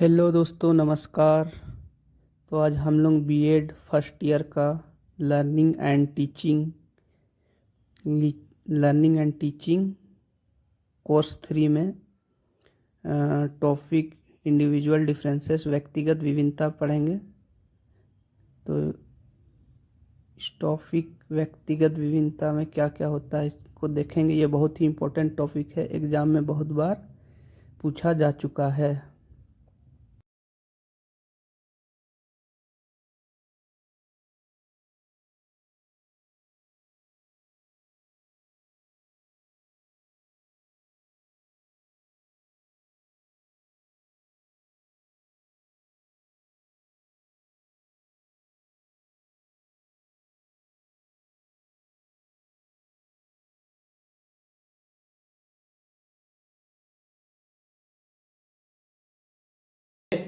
Hello दोस्तों, नमस्कार। तो आज हम लोग बीएड फर्स्ट ईयर का learning and teaching learning and teaching course 3 में टॉपिक इंडिविजुअल डिफरेंसेस व्यक्तिगत विभिन्नता पढ़ेंगे। तो इस टॉपिक व्यक्तिगत विभिन्नता में क्या क्या होता है इसको देखेंगे। ये बहुत ही इम्पोर्टेंट टॉपिक है, एग्ज़ाम में बहुत बार पूछा जा चुका है।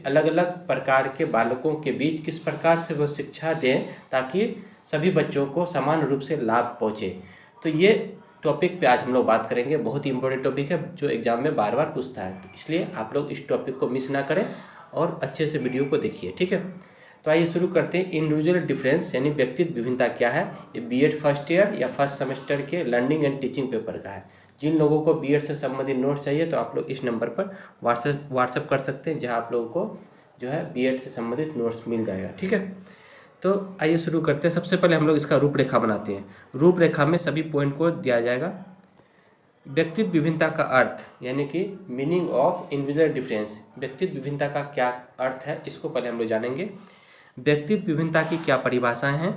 अलग अलग प्रकार के बालकों के बीच किस प्रकार से वो शिक्षा दें ताकि सभी बच्चों को समान रूप से लाभ पहुँचे। तो ये टॉपिक पे आज हम लोग बात करेंगे। बहुत ही इंपॉर्टेंट टॉपिक है जो एग्जाम में बार बार पूछता है, तो इसलिए आप लोग इस टॉपिक को मिस ना करें और अच्छे से वीडियो को देखिए, ठीक है। तो आइए शुरू करते हैं। इंडिविजुअल डिफरेंस यानी व्यक्तिगत विभिन्नता क्या है। ये बीएड फर्स्ट ईयर या फर्स्ट सेमेस्टर के लर्निंग एंड टीचिंग पेपर का है। जिन लोगों को बीएड से संबंधित नोट्स चाहिए तो आप लोग इस नंबर पर व्हाट्सएप कर सकते हैं, जहां आप लोगों को जो है बीएड से संबंधित नोट्स मिल जाएगा, ठीक है। तो आइए शुरू करते हैं। सबसे पहले हम लोग इसका रूपरेखा बनाते हैं। रूपरेखा में सभी पॉइंट को दिया जाएगा। व्यक्तिगत विभिन्नता का अर्थ यानी कि मीनिंग ऑफ इंडिविजुअल डिफरेंस, व्यक्तिगत विभिन्नता का क्या अर्थ है इसको पहले हम लोग जानेंगे। व्यक्तिगत विभिन्नता की क्या परिभाषाएं हैं,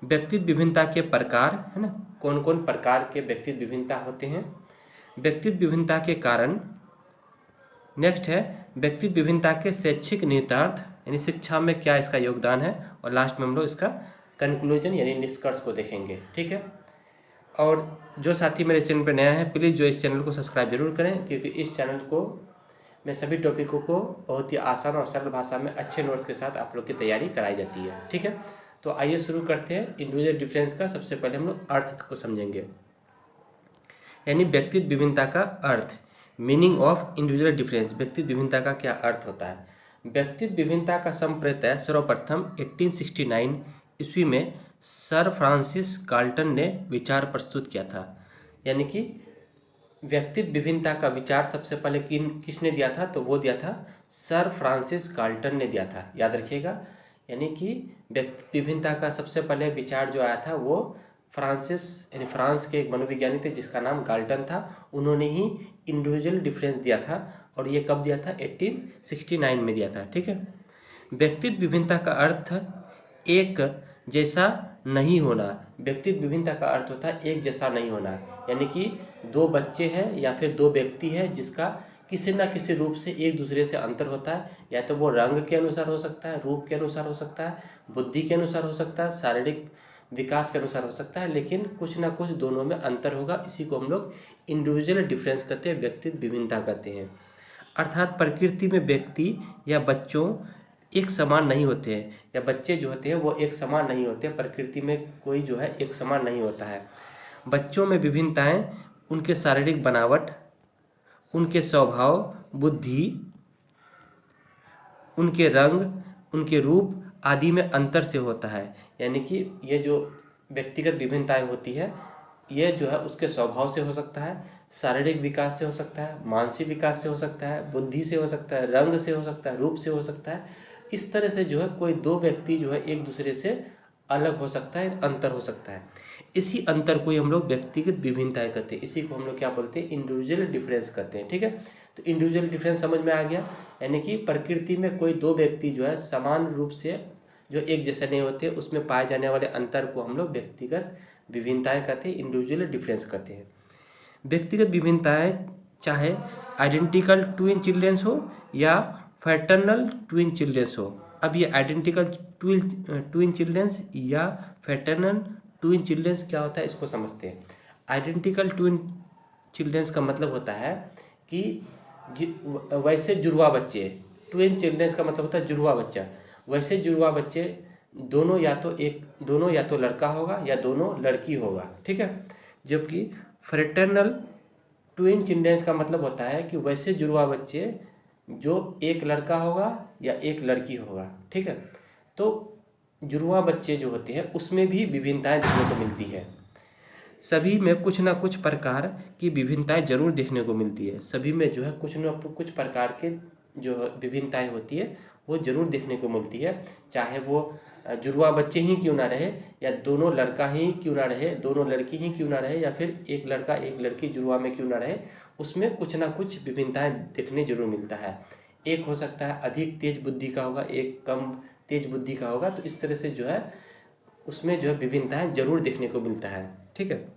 व्यक्तिगत विभिन्नता के प्रकार है ना, कौन कौन प्रकार के व्यक्तिगत विभिन्नता होते हैं, व्यक्तिगत विभिन्नता के कारण। नेक्स्ट है व्यक्तिगत विभिन्नता के शैक्षिक निहितार्थ यानी शिक्षा में क्या इसका योगदान है, और लास्ट में हम लोग इसका कंक्लूजन यानी निष्कर्ष को देखेंगे, ठीक है। और जो साथी मेरे चैनल पर नया है प्लीज़ जो इस चैनल को सब्सक्राइब जरूर करें, क्योंकि इस चैनल को मैं सभी टॉपिकों को बहुत ही आसान और सरल भाषा में अच्छे नोट्स के साथ आप लोग की तैयारी कराई जाती है, ठीक है। तो आइए शुरू करते हैं। इंडिविजुअल डिफरेंस का सबसे पहले हम लोग अर्थ को समझेंगे, यानी व्यक्तिगत विभिन्नता का अर्थ। मीनिंग ऑफ इंडिविजुअल डिफरेंस, व्यक्तिगत विभिन्नता का क्या अर्थ होता है। व्यक्तिगत विभिन्नता का संप्रत्यय सर्वप्रथम 1869 ईस्वी में सर फ्रांसिस गाल्टन ने विचार प्रस्तुत किया था। यानी कि व्यक्तिगत विभिन्नता का विचार सबसे पहले किसने दिया था, तो वो दिया था सर फ्रांसिस गाल्टन ने दिया था, याद रखिएगा। यानी कि व्यक्तिगत विभिन्नता का सबसे पहले विचार जो आया था वो फ्रांसिस यानी फ्रांस के एक मनोविज्ञानी थे जिसका नाम गाल्टन था। उन्होंने ही इंडिविजुअल डिफरेंस दिया था, और ये कब दिया था, 1869 में दिया था, ठीक है। व्यक्तिगत विभिन्नता का अर्थ एक जैसा नहीं होना। व्यक्तिगत विभिन्नता का अर्थ होता है एक जैसा नहीं होना, यानी कि दो बच्चे हैं या फिर दो व्यक्ति हैं जिसका किसी न किसी रूप से एक दूसरे से अंतर होता है। या तो वो रंग के अनुसार हो सकता है, रूप के अनुसार हो सकता है, बुद्धि के अनुसार हो सकता है, शारीरिक विकास के अनुसार हो सकता है, लेकिन कुछ ना कुछ दोनों में अंतर होगा। इसी को हम लोग इंडिविजुअल डिफरेंस कहते हैं, व्यक्तिगत विभिन्नता कहते हैं। अर्थात प्रकृति में व्यक्ति या बच्चों एक समान नहीं होते हैं, या बच्चे जो होते हैं वो एक समान नहीं होते। प्रकृति में कोई जो है एक समान नहीं होता है। बच्चों में विभिन्नताएं उनके शारीरिक बनावट, उनके स्वभाव, बुद्धि, उनके रंग, उनके रूप आदि में अंतर से होता है। यानी कि ये जो व्यक्तिगत विभिन्नताएं होती है ये जो है उसके स्वभाव से हो सकता है, शारीरिक विकास से हो सकता है, मानसिक विकास से हो सकता है, बुद्धि से हो सकता है, रंग से हो सकता है, रूप से हो सकता है। इस तरह से जो है कोई दो व्यक्ति जो है एक दूसरे से अलग हो सकता है, अंतर हो सकता है। इसी अंतर को ही हम लोग व्यक्तिगत विभिन्नताएं कहते हैं। इसी को हम लोग क्या बोलते हैं, इंडिविजुअल डिफरेंस कहते हैं, ठीक है। तो इंडिविजुअल डिफरेंस समझ में आ गया, यानी कि प्रकृति में कोई दो व्यक्ति जो है समान रूप से जो एक जैसे नहीं होते, उसमें पाए जाने वाले अंतर को हम लोग व्यक्तिगत विभिन्नताएं कहते हैं, इंडिविजुअल डिफरेंस कहते हैं। व्यक्तिगत विभिन्नताएं चाहे आइडेंटिकल ट्विन चिल्ड्रेंस हो या फैटर्नल ट्विन चिल्ड्रेंस हो। अब ये आइडेंटिकल ट्विन चिल्ड्रेंस या फैटर्नल ट्विन चिल्ड्रेंस क्या होता है इसको समझते हैं। आइडेंटिकल ट्विन चिल्ड्रेंस का मतलब होता है कि वैसे जुड़वा बच्चे, ट्विन चिल्ड्रेंस का मतलब होता है जुड़वा बच्चा। वैसे जुड़वा बच्चे दोनों या तो लड़का होगा या दोनों लड़की होगा, ठीक है। जबकि फ्रेटर्नल ट्विन चिल्ड्रेंस का मतलब होता है कि वैसे जुड़वा बच्चे जो एक लड़का होगा या एक लड़की होगा, ठीक है। तो जुड़वा बच्चे जो होते हैं उसमें भी विभिन्नताएं देखने को मिलती है। सभी में कुछ ना कुछ प्रकार की विभिन्नताएं जरूर देखने को मिलती है। सभी में जो है कुछ ना कुछ प्रकार के जो विभिन्नताएं होती है वो जरूर देखने को मिलती है, चाहे वो जुड़वा बच्चे ही क्यों ना रहे, या दोनों लड़का ही क्यों ना रहे, दोनों लड़की ही क्यों ना रहे, या फिर एक लड़का एक लड़की जुड़वा में क्यों ना रहे, उसमें कुछ ना कुछ विभिन्नताएं देखने जरूर मिलता है। एक हो सकता है अधिक तेज बुद्धि का होगा, एक कम तेज बुद्धि का होगा, तो इस तरह से जो है उसमें जो है विभिन्नताएं जरूर देखने को मिलता है, ठीक है।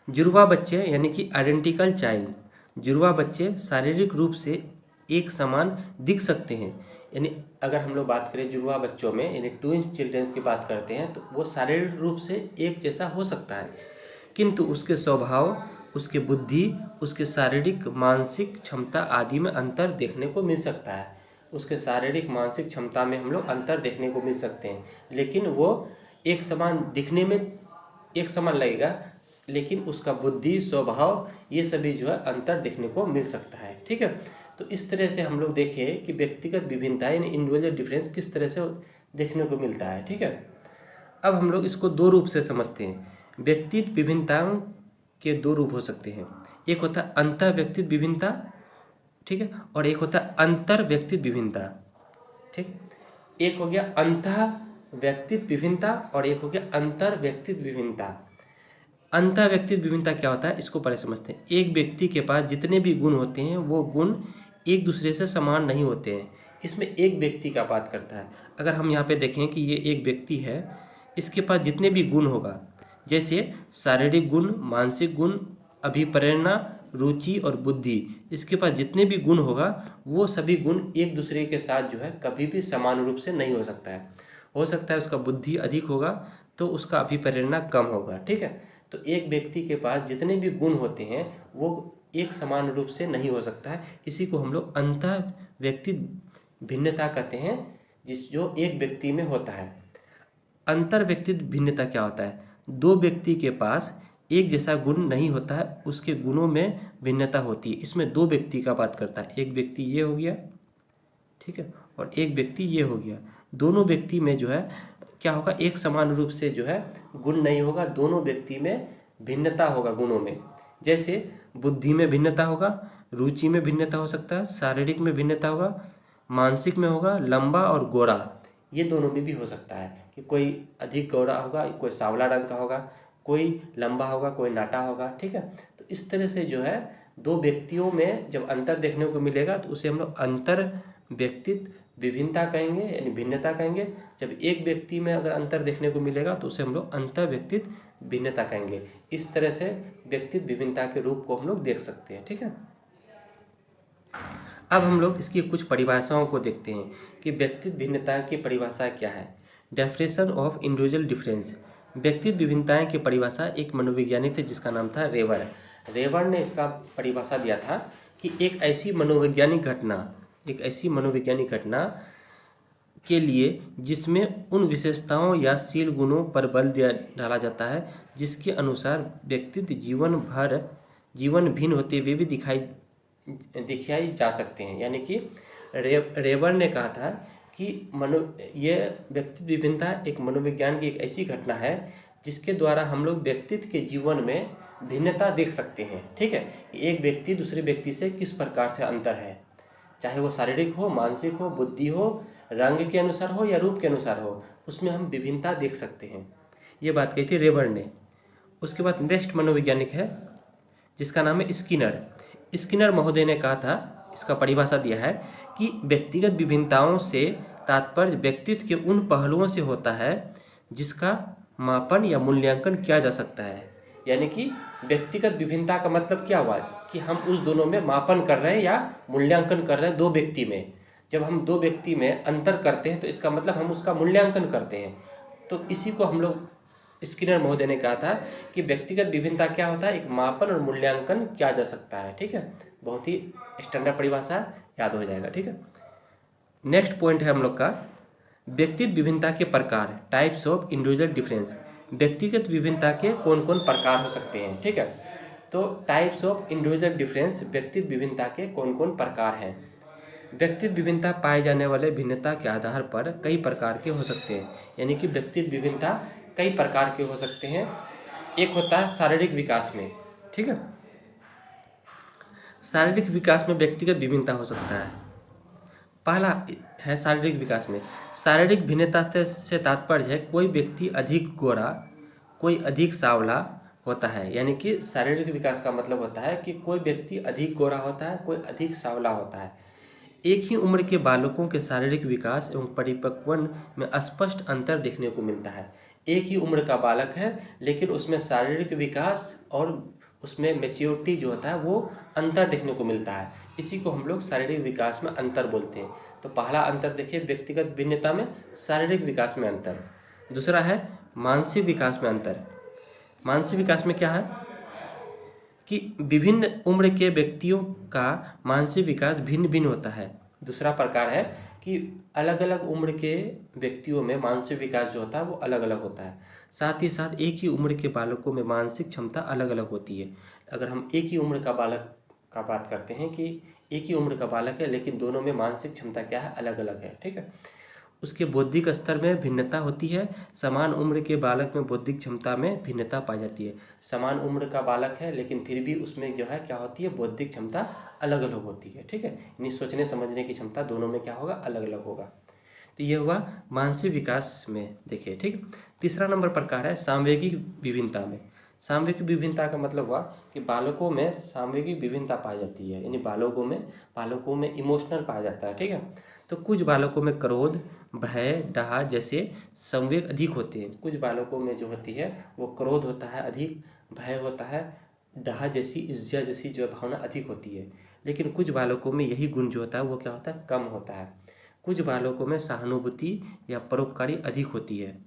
जुड़वा बच्चे यानी कि आइडेंटिकल चाइल्ड, जुड़वा बच्चे शारीरिक रूप से एक समान दिख सकते हैं। यानी अगर हम लोग बात करें जुड़वा बच्चों में, यानी ट्विंस चिल्ड्रंस की बात करते हैं, तो वो शारीरिक रूप से एक जैसा हो सकता है, किंतु उसके स्वभाव, उसके बुद्धि, उसके शारीरिक मानसिक क्षमता आदि में अंतर देखने को मिल सकता है। उसके शारीरिक मानसिक क्षमता में हम लोग अंतर देखने को मिल सकते हैं, लेकिन वो एक समान दिखने में एक समान लगेगा, लेकिन उसका बुद्धि, स्वभाव, ये सभी जो है अंतर देखने को मिल सकता है, ठीक है। तो इस तरह से हम लोग देखें कि व्यक्तिगत विभिन्नताएं, इंडिविजुअल डिफरेंस किस तरह से देखने को मिलता है, ठीक है। अब हम लोग इसको दो रूप से समझते हैं। व्यक्तिगत विभिन्नताओं के दो रूप हो सकते हैं, एक होता है अंतर व्यक्तिगत विभिन्नता, ठीक है, और एक होता है अंतर व्यक्तिगत विभिन्नता, ठीक। एक हो गया अंतः व्यक्तिगत विभिन्नता और एक हो गया अंतर व्यक्तिगत विभिन्नता। अंतर व्यक्तिगत विभिन्नता क्या होता है, इसको पहले समझते हैं। एक व्यक्ति के पास जितने भी गुण होते हैं वो गुण एक दूसरे से समान नहीं होते हैं। इसमें एक व्यक्ति का बात करता है। अगर हम यहाँ पे देखें कि ये एक व्यक्ति है, इसके पास जितने भी गुण होगा, जैसे शारीरिक गुण, मानसिक गुण, अभिप्रेरणा, रुचि और बुद्धि, इसके पास जितने भी गुण होगा वो सभी गुण एक दूसरे के साथ जो है कभी भी समान रूप से नहीं हो सकता है। हो सकता है उसका बुद्धि अधिक होगा तो उसका अभिप्रेरणा कम होगा, ठीक है। तो एक व्यक्ति के पास जितने भी गुण होते हैं वो एक समान रूप से नहीं हो सकता है। इसी को हम लोग अंतर व्यक्ति भिन्नता कहते हैं, जो एक व्यक्ति में होता है। अंतर व्यक्ति भिन्नता क्या होता है, दो व्यक्ति के पास एक जैसा गुण नहीं होता है, उसके गुणों में भिन्नता होती है। इसमें दो व्यक्ति का बात करता है, एक व्यक्ति ये हो गया, ठीक है, और एक व्यक्ति ये हो गया। दोनों व्यक्ति में जो है क्या होगा, एक समान रूप से जो है गुण नहीं होगा, दोनों व्यक्ति में भिन्नता होगा गुणों में। जैसे बुद्धि में भिन्नता होगा, रुचि में भिन्नता हो सकता है, शारीरिक में भिन्नता होगा, मानसिक में होगा, लंबा और गोरा, ये दोनों में भी हो सकता है कि कोई अधिक गोरा होगा, कोई सांवला रंग का होगा, कोई लंबा होगा, कोई नाटा होगा, ठीक है। तो इस तरह से जो है दो व्यक्तियों में जब अंतर देखने को मिलेगा तो उसे हम लोग अंतर व्यक्तित्व विभिन्नता कहेंगे, यानी भिन्नता कहेंगे। जब एक व्यक्ति में अगर अंतर देखने को मिलेगा तो उसे हम लोग अंतर व्यक्तित्व भिन्नता कहेंगे। इस तरह से व्यक्तित्व विभिन्नता के रूप को हम लोग देख सकते हैं, ठीक है। अब हम लोग इसकी कुछ परिभाषाओं को देखते हैं कि व्यक्तित्व भिन्नता की परिभाषा क्या है। डेफिनेशन ऑफ इंडिविजुअल डिफरेंस, व्यक्तित्व विभिन्नताएं की परिभाषा एक मनोवैज्ञानिक थे जिसका नाम था रेवर। रेवर ने इसका परिभाषा दिया था कि एक ऐसी मनोवैज्ञानिक घटना के लिए जिसमें उन विशेषताओं या शील गुणों पर बल डाला जाता है जिसके अनुसार व्यक्तित्व जीवन भिन्न होते हुए भी दिखाई जा सकते हैं। यानी कि रेवर ने कहा था कि ये व्यक्तित्व विभिन्नता एक मनोविज्ञान की एक ऐसी घटना है जिसके द्वारा हम लोग व्यक्तित्व के जीवन में भिन्नता देख सकते हैं, ठीक है। एक व्यक्ति दूसरे व्यक्ति से किस प्रकार से अंतर है, चाहे वो शारीरिक हो, मानसिक हो, बुद्धि हो, रंग के अनुसार हो या रूप के अनुसार हो, उसमें हम विभिन्नता देख सकते हैं। ये बात कही थी रेवर ने। उसके बाद नेक्स्ट मनोवैज्ञानिक है जिसका नाम है स्किनर। स्किनर महोदय ने कहा था, इसका परिभाषा दिया है कि व्यक्तिगत विभिन्नताओं से तात्पर्य व्यक्तित्व के उन पहलुओं से होता है जिसका मापन या मूल्यांकन किया जा सकता है। यानी कि व्यक्तिगत विभिन्नता का मतलब क्या हुआ कि हम उस दोनों में मापन कर रहे हैं या मूल्यांकन कर रहे हैं। दो व्यक्ति में जब हम दो व्यक्ति में अंतर करते हैं तो इसका मतलब हम उसका मूल्यांकन करते हैं। तो इसी को हम लोग स्किनर महोदय ने कहा था कि व्यक्तिगत विभिन्नता क्या होता है, एक मापन और मूल्यांकन किया जा सकता है, ठीक है। बहुत ही स्टैंडर्ड परिभाषा, याद हो जाएगा, ठीक है। नेक्स्ट पॉइंट है हम लोग का व्यक्तिगत विभिन्नता के प्रकार, टाइप्स ऑफ इंडिविजुअल डिफरेंस। व्यक्तिगत विभिन्नता के कौन कौन प्रकार हो सकते हैं, ठीक है। तो टाइप्स ऑफ इंडिविजुअल डिफरेंस, व्यक्तिगत विभिन्नता के कौन कौन प्रकार हैं। व्यक्तिगत विभिन्नता पाए जाने वाले भिन्नता के आधार पर कई प्रकार के हो सकते हैं, यानी कि व्यक्तिगत विभिन्नता कई प्रकार के हो सकते हैं। एक होता है शारीरिक विकास में, ठीक है। शारीरिक विकास में व्यक्तिगत विभिन्नता हो सकता है। पहला है शारीरिक विकास में। शारीरिक भिन्नता से तात्पर्य है कोई व्यक्ति अधिक गोरा, कोई अधिक सांवला होता है। यानी कि शारीरिक विकास का मतलब होता है कि कोई व्यक्ति अधिक गोरा होता है, कोई अधिक सांवला होता है। एक ही उम्र के बालकों के शारीरिक विकास एवं परिपक्वन में स्पष्ट अंतर देखने को मिलता है। एक ही उम्र का बालक है, लेकिन उसमें शारीरिक विकास और उसमें मैच्योरिटी जो होता है वो अंतर देखने को मिलता है। इसी को हम लोग शारीरिक विकास में अंतर बोलते हैं। तो पहला अंतर देखिए, व्यक्तिगत भिन्नता में शारीरिक विकास में अंतर। दूसरा है मानसिक विकास में अंतर। मानसिक विकास में क्या है कि विभिन्न उम्र के व्यक्तियों का मानसिक विकास भिन्न भिन्न होता है। दूसरा प्रकार है कि अलग अलग उम्र के व्यक्तियों में मानसिक विकास जो होता है वो अलग अलग होता है। साथ ही साथ एक ही उम्र के बालकों में मानसिक क्षमता अलग अलग होती है। अगर हम एक ही उम्र का बालक का बात करते हैं कि एक ही उम्र का बालक है, लेकिन दोनों में मानसिक क्षमता क्या है, अलग अलग है, ठीक है। उसके बौद्धिक स्तर में भिन्नता होती है। समान उम्र के बालक में बौद्धिक क्षमता में भिन्नता पाई जाती है। समान उम्र का बालक है, लेकिन फिर भी उसमें जो है क्या होती है, बौद्धिक क्षमता अलग अलग होती है, ठीक है। यानी सोचने समझने की क्षमता दोनों में क्या होगा, अलग अलग होगा। तो ये हुआ मानसिक विकास में, देखिए, ठीक। तीसरा नंबर प्रकार है सांवेगिक विभिन्नता में। सांवेगिक विभिन्नता का मतलब हुआ कि बालकों में सांवेगिक विभिन्नता पाई जाती है, यानी बालकों में इमोशनल पाया जाता है, ठीक है। तो कुछ बालकों में क्रोध, भय, डाह जैसे संवेग अधिक होते हैं। कुछ बालकों में जो होती है वो क्रोध होता है अधिक, भय होता है, डाह जैसी, ईर्ष्या जैसी जो भावना अधिक होती है। लेकिन कुछ बालकों में यही गुण जो होता है वो क्या होता है, कम होता है। कुछ बालकों में सहानुभूति या परोपकारी अधिक होती है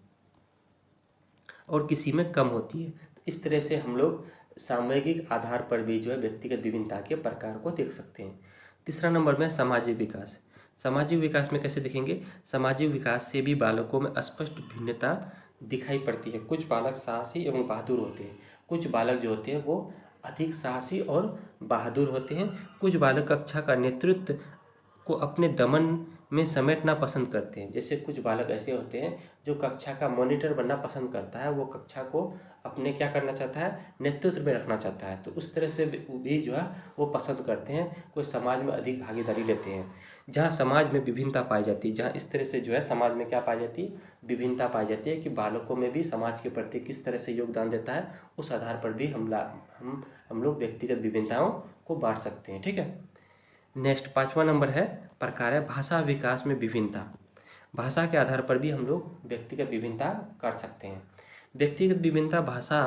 और किसी में कम होती है। तो इस तरह से हम लोग सामूहिक आधार पर भी जो है व्यक्तिगत विभिन्नता के प्रकार को देख सकते हैं। तीसरा नंबर में सामाजिक विकास। सामाजिक विकास में कैसे देखेंगे, सामाजिक विकास से भी बालकों में स्पष्ट भिन्नता दिखाई पड़ती है। कुछ बालक साहसी एवं बहादुर होते हैं। कुछ बालक जो होते हैं वो अधिक साहसी और बहादुर होते हैं। कुछ बालक कक्षा का नेतृत्व को अपने दमन में समेटना पसंद करते हैं। जैसे कुछ बालक ऐसे होते हैं जो कक्षा का मॉनिटर बनना पसंद करता है, वो कक्षा को अपने क्या करना चाहता है, नेतृत्व में रखना चाहता है। तो उस तरह से भी जो है वो पसंद करते हैं, कोई समाज में अधिक भागीदारी लेते हैं। जहाँ समाज में विभिन्नता पाई जाती है, जहाँ इस तरह से जो है समाज में क्या पाई जाती है, विभिन्नता पाई जाती है कि बालकों में भी समाज के प्रति किस तरह से योगदान देता है, उस आधार पर भी हम लोग व्यक्तिगत विभिन्नताओं को बांट सकते हैं, ठीक है। नेक्स्ट 5वां नंबर है प्रकार है भाषा विकास में विभिन्नता। भाषा के आधार पर भी हम लोग व्यक्तिगत विभिन्नता कर सकते हैं। व्यक्तिगत विभिन्नता भाषा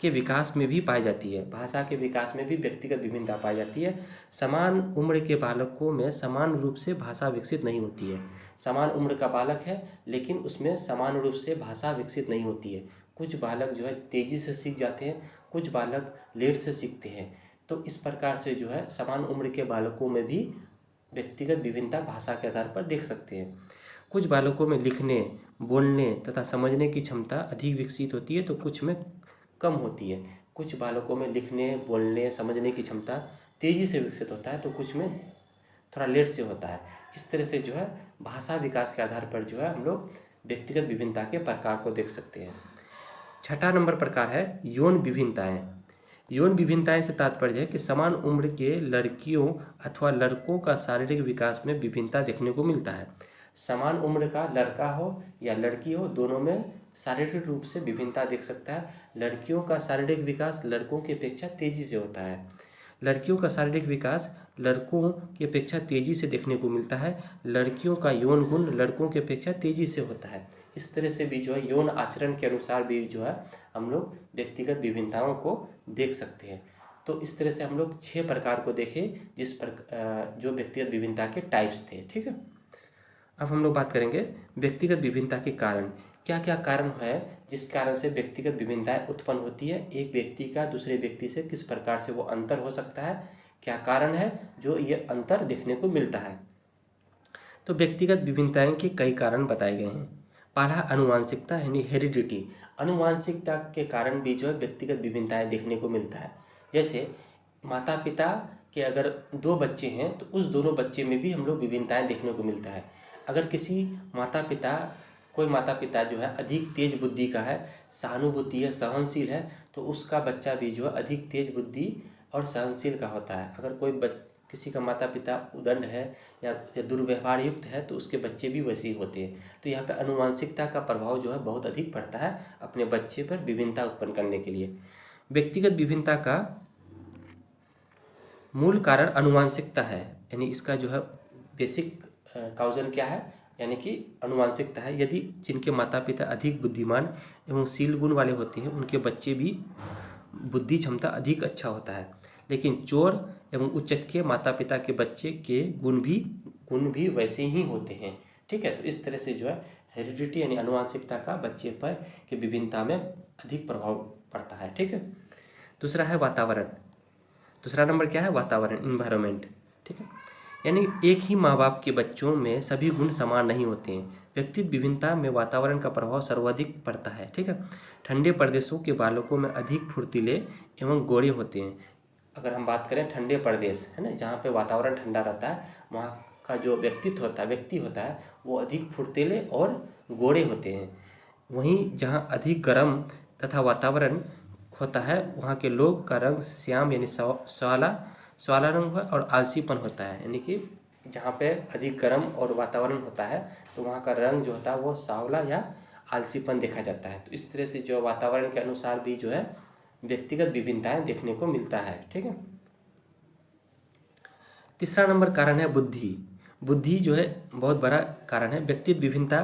के विकास में भी पाई जाती है। भाषा के विकास में भी व्यक्तिगत विभिन्नता पाई जाती है। समान उम्र के बालकों में समान रूप से भाषा विकसित नहीं होती है। समान उम्र का बालक है, लेकिन उसमें समान रूप से भाषा विकसित नहीं होती है। कुछ बालक जो है तेज़ी से सीख जाते हैं, कुछ बालक लेट से सीखते हैं। तो इस प्रकार से जो है समान उम्र के बालकों में भी व्यक्तिगत विभिन्नता भाषा के आधार पर देख सकते हैं। कुछ बालकों में लिखने, बोलने तथा समझने की क्षमता अधिक विकसित होती है, तो कुछ में कम होती है। कुछ बालकों में लिखने, बोलने, समझने की क्षमता तेज़ी से विकसित होता है, तो कुछ में थोड़ा लेट से होता है। इस तरह से जो है भाषा विकास के आधार पर जो है हम लोग व्यक्तिगत विभिन्नता के प्रकार को देख सकते हैं। 6वां नंबर प्रकार है यौन विभिन्नताएं। यौन विभिन्नताएं से तात्पर्य है कि समान उम्र के लड़कियों अथवा लड़कों का शारीरिक विकास में विभिन्नता देखने को मिलता है। समान उम्र का लड़का हो या लड़की हो, दोनों में शारीरिक रूप से विभिन्नता देख सकता है। लड़कियों का शारीरिक विकास लड़कों की अपेक्षा तेजी से होता है। लड़कियों का शारीरिक विकास लड़कों की अपेक्षा तेजी से देखने को मिलता है। लड़कियों का यौन गुण लड़कों की अपेक्षा तेजी से होता है। इस तरह से भी जो है यौन आचरण के अनुसार भी जो है हम लोग व्यक्तिगत विभिन्नताओं को देख सकते हैं। तो इस तरह से हम लोग 6 प्रकार को देखें जिस पर जो व्यक्तिगत विभिन्नता के टाइप्स थे, ठीक है। अब हम लोग बात करेंगे व्यक्तिगत विभिन्नता के कारण। क्या क्या कारण है जिस कारण से व्यक्तिगत विभिन्नताएं उत्पन्न होती है, एक व्यक्ति का दूसरे व्यक्ति से किस प्रकार से वो अंतर हो सकता है, क्या कारण है जो ये अंतर देखने को मिलता है। तो व्यक्तिगत विभिन्नताएं के कई कारण बताए गए हैं। पहला अनुवांशिकता यानी हेरिडिटी। अनुवांशिकता के कारण भी जो है व्यक्तिगत विभिन्नताएं देखने को मिलता है। जैसे माता पिता के अगर 2 बच्चे हैं तो उस दोनों बच्चे में भी हम लोग विभिन्नताएं देखने को मिलता है। अगर कोई माता पिता जो है अधिक तेज बुद्धि का है, सहानुभूति है, सहनशील है, तो उसका बच्चा भी जो है अधिक तेज बुद्धि और सहनशील का होता है। अगर किसी का माता पिता उदंड है या दुर्व्यवहार युक्त है तो उसके बच्चे भी वैसे ही होते हैं। तो यहाँ पे अनुवांशिकता का प्रभाव जो है बहुत अधिक पड़ता है अपने बच्चे पर विभिन्नता उत्पन्न करने के लिए। व्यक्तिगत विभिन्नता का मूल कारण अनुवांशिकता है, यानी इसका जो है बेसिक काउजन क्या है, यानी कि अनुवांशिकता है। यदि जिनके माता पिता अधिक बुद्धिमान एवं शील गुण वाले होते हैं उनके बच्चे भी बुद्धि क्षमता अधिक अच्छा होता है, लेकिन चोर एवं उच्चक के माता पिता के बच्चे के गुण भी वैसे ही होते हैं। ठीक है, तो इस तरह से जो है हेरिडिटी यानी अनुवांशिकता का बच्चे पर की विभिन्नता में अधिक प्रभाव पड़ता है। ठीक है, दूसरा है वातावरण। दूसरा नंबर क्या है, वातावरण, इन्वायरमेंट। ठीक है, यानी एक ही माँ बाप के बच्चों में सभी गुण समान नहीं होते हैं। व्यक्तिगत विभिन्नता में वातावरण का प्रभाव सर्वाधिक पड़ता है। ठीक है, ठंडे प्रदेशों के बालकों में अधिक फुर्तीले एवं गोरे होते हैं। अगर हम बात करें ठंडे प्रदेश है ना, जहाँ पे वातावरण ठंडा रहता है, वहाँ का जो व्यक्ति होता है वो अधिक फुर्तीले और गोरे होते हैं। वहीं जहाँ अधिक गर्म तथा वातावरण होता है वहाँ के लोग का रंग श्याम यानी स्वाला रंग और आलसीपन होता है। यानी कि जहाँ पे अधिक गर्म और वातावरण होता है तो वहाँ का रंग जो होता है वो सांवला या आलसीपन देखा जाता है। तो इस तरह से जो वातावरण के अनुसार भी जो है व्यक्तिगत विभिन्नताएं देखने को मिलता है। ठीक है, तीसरा नंबर कारण है बुद्धि। बुद्धि जो है बहुत बड़ा कारण है। व्यक्तिगत विभिन्नता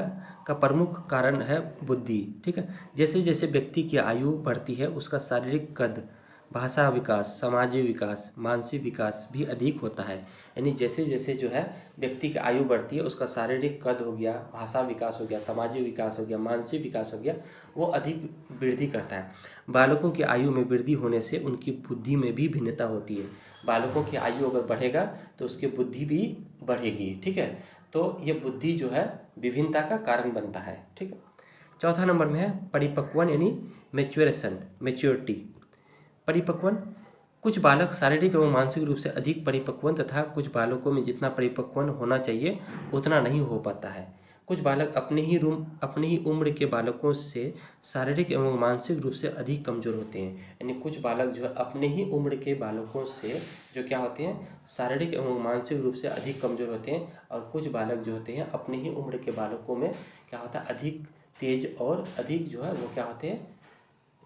का प्रमुख कारण है बुद्धि। ठीक है, जैसे जैसे व्यक्ति की आयु बढ़ती है उसका शारीरिक कद, भाषा विकास, सामाजिक विकास, मानसिक विकास भी अधिक होता है। यानी जैसे जैसे जो है व्यक्ति की आयु बढ़ती है उसका शारीरिक कद हो गया, भाषा विकास हो गया, सामाजिक विकास हो गया, मानसिक विकास हो गया, वो अधिक वृद्धि करता है। बालकों की आयु में वृद्धि होने से उनकी बुद्धि में भी भिन्नता होती है। बालकों की आयु अगर बढ़ेगा तो उसकी बुद्धि भी बढ़ेगी। ठीक है, तो ये बुद्धि जो है विभिन्नता का कारण बनता है। ठीक है, चौथा नंबर में है परिपक्वन यानी मैच्योरिटी। परिपक्वन, कुछ बालक शारीरिक एवं मानसिक रूप से अधिक परिपक्वन तथा कुछ बालकों में जितना परिपक्वन होना चाहिए उतना नहीं हो पाता है। कुछ बालक अपने ही उम्र के बालकों से शारीरिक एवं मानसिक रूप से अधिक कमजोर होते हैं। यानी कुछ बालक जो है अपने ही उम्र के बालकों से जो क्या होते हैं शारीरिक एवं मानसिक रूप से अधिक कमजोर होते हैं, और कुछ बालक जो होते हैं अपने ही उम्र के बालकों में क्या होता है अधिक तेज और अधिक जो है वो क्या होते हैं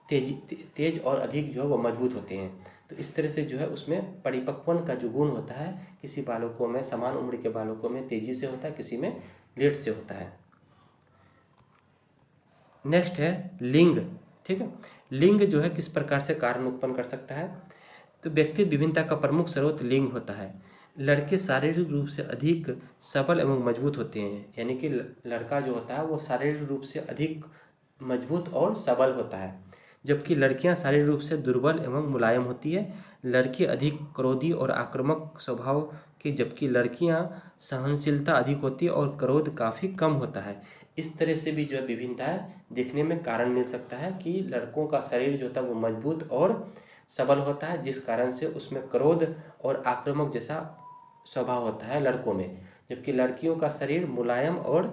तेज और अधिक जो है वो मजबूत होते हैं। तो इस तरह से जो है उसमें परिपक्वन का जो गुण होता है किसी बालकों में, समान उम्र के बालकों में तेजी से होता है, किसी में लेट से होता है। नेक्स्ट है लिंग। ठीक है, लिंग जो है किस प्रकार से कारण उत्पन्न कर सकता है, तो व्यक्तिगत विभिन्नता का प्रमुख स्रोत लिंग होता है। लड़के शारीरिक रूप से अधिक सबल एवं मजबूत होते हैं। यानी कि लड़का जो होता है वो शारीरिक रूप से अधिक मजबूत और सबल होता है, जबकि लड़कियां शारीरिक रूप से दुर्बल एवं मुलायम होती है। लड़के अधिक क्रोधी और आक्रामक स्वभाव की, जबकि लड़कियां सहनशीलता अधिक होती है और क्रोध काफ़ी कम होता है। इस तरह से भी जो है विभिन्नताएं देखने में कारण मिल सकता है कि लड़कों का शरीर जो होता है वो मजबूत और सबल होता है, जिस कारण से उसमें क्रोध और आक्रामक जैसा स्वभाव होता है लड़कों में, जबकि लड़कियों का शरीर मुलायम और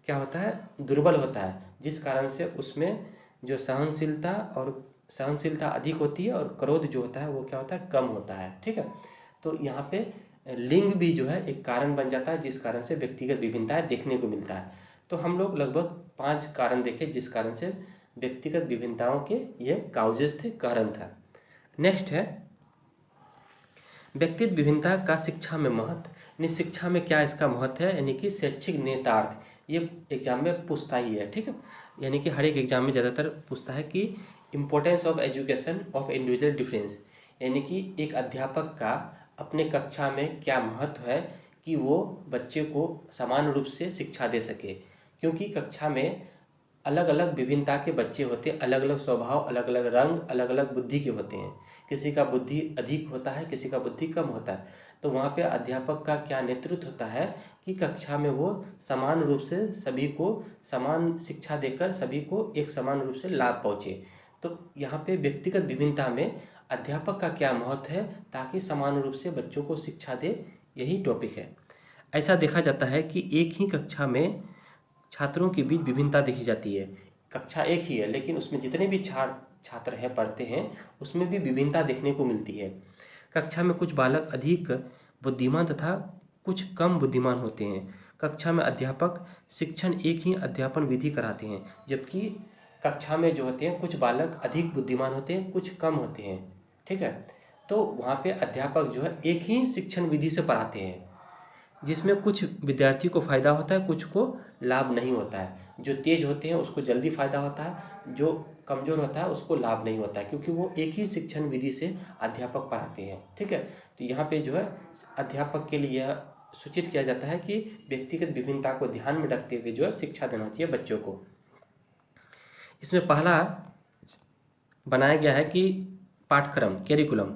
क्या होता है दुर्बल होता है, जिस कारण से उसमें जो सहनशीलता अधिक होती है और क्रोध जो होता है वो क्या होता है कम होता है। ठीक है, तो यहाँ पे लिंग भी जो है एक कारण बन जाता है जिस कारण से व्यक्तिगत विभिन्नताएं देखने को मिलता है। तो हम लोग लगभग 5 कारण देखे जिस कारण से व्यक्तिगत विभिन्नताओं के ये काउजेस थे, कारण था। नेक्स्ट है व्यक्तिगत विभिन्नता का शिक्षा में महत्व। यानी शिक्षा में क्या इसका महत्व है, यानी कि शैक्षिक नेतार्थ, ये एग्जाम में पूछता ही है। ठीक है, यानी कि हर एक एग्जाम में ज़्यादातर पूछता है कि importance of education of individual difference, यानी कि एक अध्यापक का अपने कक्षा में क्या महत्व है कि वो बच्चे को समान रूप से शिक्षा दे सके, क्योंकि कक्षा में अलग अलग विभिन्नता के बच्चे होते हैं, अलग अलग स्वभाव, अलग अलग रंग, अलग अलग बुद्धि के होते हैं। किसी का बुद्धि अधिक होता है, किसी का बुद्धि कम होता है। तो वहाँ पे अध्यापक का क्या नेतृत्व होता है कि कक्षा में वो समान रूप से सभी को समान शिक्षा देकर सभी को एक समान रूप से लाभ पहुँचे। तो यहाँ पे व्यक्तिगत विभिन्नता में अध्यापक का क्या महत्व है ताकि समान रूप से बच्चों को शिक्षा दे, यही टॉपिक है। ऐसा देखा जाता है कि एक ही कक्षा में छात्रों के बीच विभिन्नता देखी जाती है। कक्षा एक ही है लेकिन उसमें जितने भी छात्र हैं पढ़ते हैं उसमें भी विभिन्नता देखने को मिलती है। कक्षा में कुछ बालक अधिक बुद्धिमान तथा कुछ कम बुद्धिमान होते हैं। कक्षा में अध्यापक शिक्षण एक ही अध्यापन विधि कराते हैं, जबकि कक्षा में जो होते हैं कुछ बालक अधिक बुद्धिमान होते हैं, कुछ कम होते हैं। ठीक है, तो वहाँ पे अध्यापक जो है एक ही शिक्षण विधि से पढ़ाते हैं, जिसमें कुछ विद्यार्थी को फ़ायदा होता है, कुछ को लाभ नहीं होता है। जो तेज होते हैं उसको जल्दी फ़ायदा होता है, जो कमज़ोर होता है उसको लाभ नहीं होता है, क्योंकि वो एक ही शिक्षण विधि से अध्यापक पढ़ाते हैं। ठीक है, तो यहाँ पे जो है अध्यापक के लिए यह सूचित किया जाता है कि व्यक्तिगत विभिन्नता को ध्यान में रखते हुए जो है शिक्षा देना चाहिए बच्चों को। इसमें पहला बनाया गया है कि पाठ्यक्रम कैरिकुलम।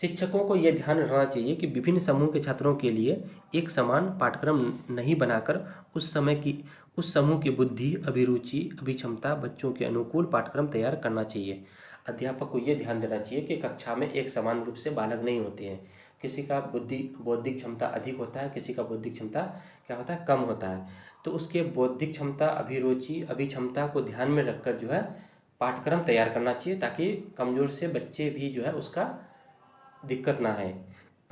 शिक्षकों को यह ध्यान रखना चाहिए कि विभिन्न समूह के छात्रों के लिए एक समान पाठ्यक्रम नहीं बनाकर उस समूह की बुद्धि, अभिरुचि, अभिक्षमता बच्चों के अनुकूल पाठ्यक्रम तैयार करना चाहिए। अध्यापक को यह ध्यान देना चाहिए कि कक्षा में एक समान रूप से बालक नहीं होते हैं। किसी का बौद्धिक क्षमता अधिक होता है, किसी का बौद्धिक क्षमता क्या होता है, कम होता है। तो उसके बौद्धिक क्षमता, अभिरुचि, अभिक्षमता को ध्यान में रखकर जो है पाठ्यक्रम तैयार करना चाहिए, ताकि कमज़ोर से बच्चे भी जो है उसका दिक्कत ना है।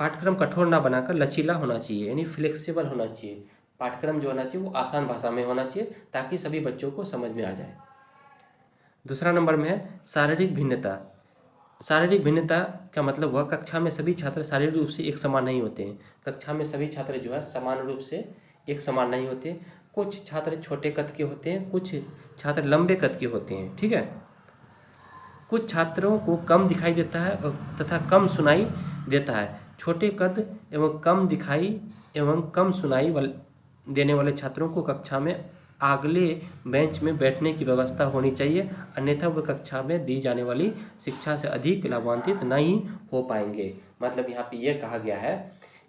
पाठ्यक्रम कठोर ना बनाकर लचीला होना चाहिए, यानी फ्लेक्सिबल होना चाहिए। पाठ्यक्रम जो होना चाहिए वो आसान भाषा में होना चाहिए ताकि सभी बच्चों को समझ में आ जाए। दूसरा नंबर में है शारीरिक भिन्नता। शारीरिक भिन्नता का मतलब हुआ कक्षा में सभी छात्र शारीरिक रूप से एक समान नहीं होते हैं। कक्षा में सभी छात्र जो है समान रूप से एक समान नहीं होते। कुछ छात्र छोटे कद के होते हैं, कुछ छात्र लंबे कद के होते हैं। ठीक है, कुछ छात्रों को कम दिखाई देता है तथा कम सुनाई देता है। छोटे कद एवं कम दिखाई एवं कम सुनाई देने वाले छात्रों को कक्षा में अगले बेंच में बैठने की व्यवस्था होनी चाहिए, अन्यथा वह कक्षा में दी जाने वाली शिक्षा से अधिक लाभान्वित नहीं हो पाएंगे। मतलब यहाँ पे यह कहा गया है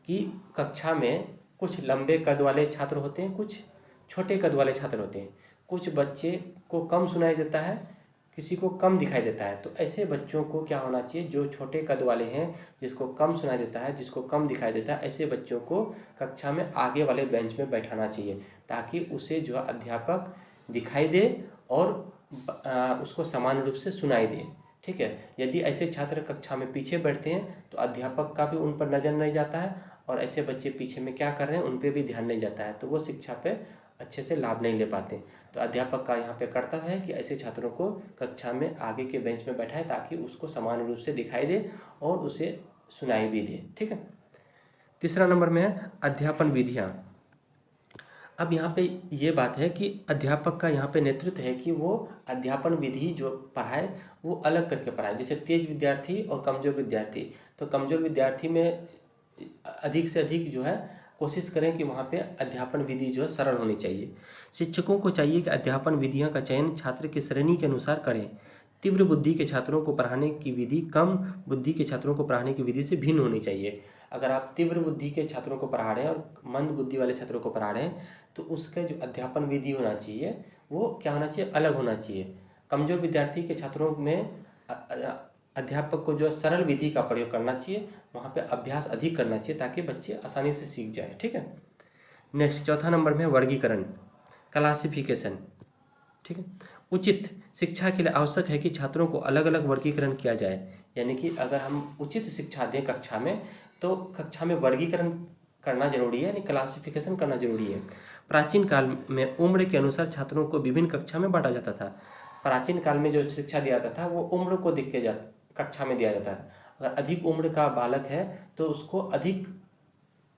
कि कक्षा में कुछ लंबे कद वाले छात्र होते हैं, कुछ छोटे कद वाले छात्र होते हैं। कुछ बच्चे को कम सुनाई देता है, किसी को कम दिखाई देता है। तो ऐसे बच्चों को क्या होना चाहिए, जो छोटे कद वाले हैं, जिसको कम सुनाई देता है, जिसको कम दिखाई देता है, ऐसे बच्चों को कक्षा में आगे वाले बेंच में बैठाना चाहिए, ताकि उसे जो अध्यापक दिखाई दे और उसको समान रूप से सुनाई दे। ठीक है, यदि ऐसे छात्र कक्षा में पीछे बैठते हैं तो अध्यापक का भी उन पर नज़र नहीं जाता है, और ऐसे बच्चे पीछे में क्या कर रहे हैं उन पर भी ध्यान नहीं जाता है, तो वो शिक्षा पे अच्छे से लाभ नहीं ले पाते। तो अध्यापक का यहाँ पे कर्तव्य है कि ऐसे छात्रों को कक्षा में आगे के बेंच में बैठाए, ताकि उसको समान रूप से दिखाई दे और उसे सुनाई भी दे। ठीक है, तीसरा नंबर में है अध्यापन विधियाँ। अब यहाँ पे ये बात है कि अध्यापक का यहाँ पे नेतृत्व है कि वो अध्यापन विधि जो पढ़ाए वो अलग करके पढ़ाए। जैसे तेज विद्यार्थी और कमज़ोर विद्यार्थी, तो कमज़ोर विद्यार्थी में अधिक से अधिक जो है कोशिश करें कि वहाँ पे अध्यापन विधि जो है सरल होनी चाहिए। शिक्षकों को चाहिए कि अध्यापन विधियाँ का चयन छात्र की श्रेणी के अनुसार करें। तीव्र बुद्धि के छात्रों को पढ़ाने की विधि कम बुद्धि के छात्रों को पढ़ाने की विधि से भिन्न होनी चाहिए। अगर आप तीव्र बुद्धि के छात्रों को पढ़ा रहे हैं और मंद बुद्धि वाले छात्रों को पढ़ा रहे हैं, तो उसका जो अध्यापन विधि होना चाहिए वो क्या होना चाहिए, अलग होना चाहिए। कमज़ोर विद्यार्थी के छात्रों में अध्यापक को जो सरल विधि का प्रयोग करना चाहिए, वहाँ पे अभ्यास अधिक करना चाहिए, ताकि बच्चे आसानी से सीख जाए। ठीक है, नेक्स्ट चौथा नंबर में वर्गीकरण, क्लासिफिकेशन। ठीक है, उचित शिक्षा के लिए आवश्यक है कि छात्रों को अलग अलग वर्गीकरण किया जाए। यानी कि अगर हम उचित शिक्षा दें कक्षा में, तो कक्षा में वर्गीकरण करना जरूरी है, यानी क्लासिफिकेशन करना जरूरी है। प्राचीन काल में उम्र के अनुसार छात्रों को विभिन्न कक्षा में बांटा जाता था। प्राचीन काल में जो शिक्षा दिया जाता था वो उम्र को देख के कक्षा में दिया जाता है। अगर अधिक उम्र का बालक है तो उसको अधिक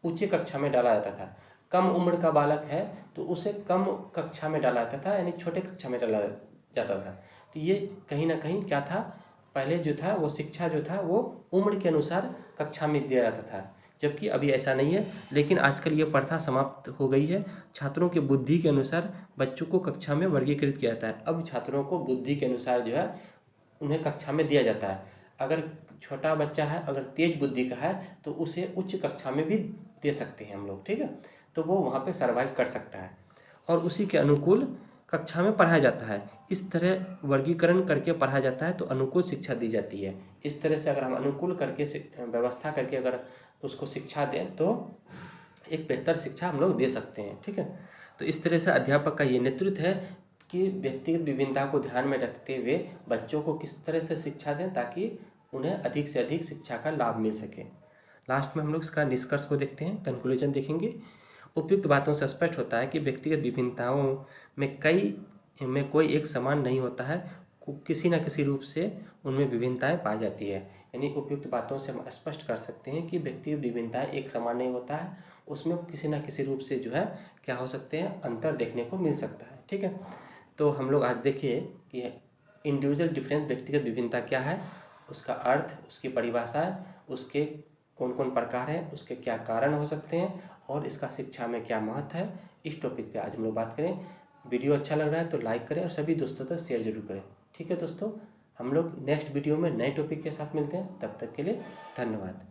ऊंचे कक्षा में डाला जाता था। कम उम्र का बालक है तो उसे कम कक्षा में डाला जाता था, यानी छोटे कक्षा में डाला जाता था। तो ये कहीं ना कहीं क्या था, पहले जो था वो शिक्षा जो था वो उम्र के अनुसार कक्षा में दिया जाता था, जबकि अभी ऐसा नहीं है। लेकिन आजकल ये प्रथा समाप्त हो गई है। छात्रों के बुद्धि के अनुसार बच्चों को कक्षा में वर्गीकृत किया जाता है। अब छात्रों को बुद्धि के अनुसार जो है उन्हें कक्षा में दिया जाता है। अगर छोटा बच्चा है, अगर तेज बुद्धि का है, तो उसे उच्च कक्षा में भी दे सकते हैं हम लोग। ठीक है, तो वो वहाँ पे सर्वाइव कर सकता है और उसी के अनुकूल कक्षा में पढ़ाया जाता है। इस तरह वर्गीकरण करके पढ़ाया जाता है तो अनुकूल शिक्षा दी जाती है। इस तरह से अगर हम अनुकूल करके व्यवस्था करके अगर उसको शिक्षा दें तो एक बेहतर शिक्षा हम लोग दे सकते हैं। ठीक है, तो इस तरह से अध्यापक का ये नेतृत्व है कि व्यक्तिगत विभिन्नता को ध्यान में रखते हुए बच्चों को किस तरह से शिक्षा दें ताकि उन्हें अधिक से अधिक शिक्षा का लाभ मिल सके। लास्ट में हम लोग इसका निष्कर्ष को देखते हैं, कंक्लूजन देखेंगे। उपयुक्त बातों से स्पष्ट होता है कि व्यक्तिगत विभिन्नताओं में कोई एक समान नहीं होता है, किसी न किसी रूप से उनमें विभिन्नताएं पाई जाती है। यानी उपयुक्त बातों से हम स्पष्ट कर सकते हैं कि व्यक्तिगत विभिन्नताएं एक समान नहीं होता है, उसमें किसी न किसी रूप से जो है क्या हो सकते हैं, अंतर देखने को मिल सकता है। ठीक है, तो हम लोग आज देखिए कि इंडिविजुअल डिफरेंस व्यक्तिगत विभिन्नता क्या है, उसका अर्थ, उसकी परिभाषा, उसके कौन कौन प्रकार हैं, उसके क्या कारण हो सकते हैं और इसका शिक्षा में क्या महत्व है, इस टॉपिक पे आज हम लोग बात करें। वीडियो अच्छा लग रहा है तो लाइक करें और सभी दोस्तों तक शेयर जरूर करें। ठीक है दोस्तों, हम लोग नेक्स्ट वीडियो में नए टॉपिक के साथ मिलते हैं, तब तक के लिए धन्यवाद।